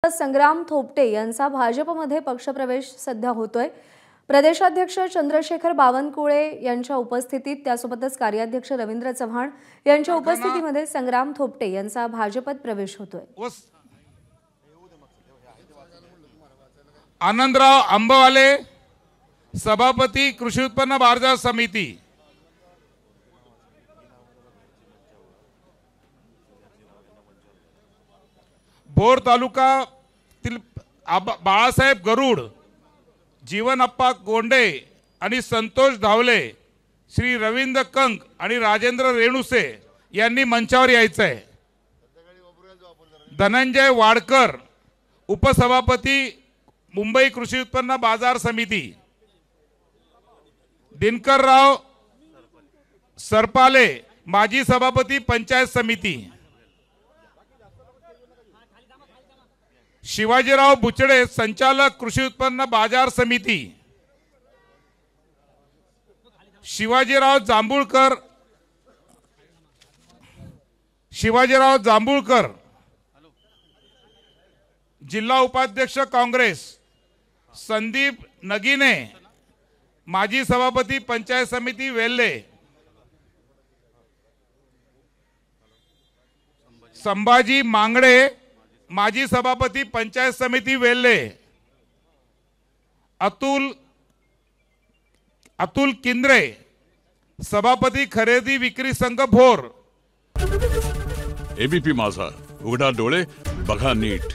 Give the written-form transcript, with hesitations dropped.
संग्राम थोपटे यांचा भाजपमध्ये पक्षप्रवेश सध्या होतोय। प्रदेशाध्यक्ष चंद्रशेखर बावनकुळे यांच्या उपस्थितीत त्यासोबतच कार्याध्यक्ष रवींद्र चव्हाण यांच्या उपस्थितीमध्ये संग्राम थोपटे यांचा भाजपत प्रवेश होतोय। आनंदराव अंबवाले, सभापती कृषी उत्पन्न बाजार समिती। भोर तालुकातील बाळासाहेब गरुड, जीवनप्पा गोंडे आणि संतोष धावले, श्री रवींद्र कंक आणि राजेंद्र रेणुसे यांनी मंचावर यायचं आहे। धनंजय वाडकर, उपसभापती मुंबई कृषी उत्पन्न बाजार समिती। दिनकरराव सरपाले, माजी सभापती पंचायत समिती। शिवाजीराव बुचडे, संचालक कृषी उत्पन्न बाजार समिती। शिवाजीराव जांभूळकर, जिल्हा उपाध्यक्ष काँग्रेस। संदीप नगीने, माजी सभापती पंचायत समिती वेल्हे। संभाजी मांगडे, माजी सभापती पंचायत समिती वेल्हे। अतुल किंद्रे, सभापती खरेदी विक्री संघ भोर। एबीपी माझा, उघडा डोळे बघा नीट।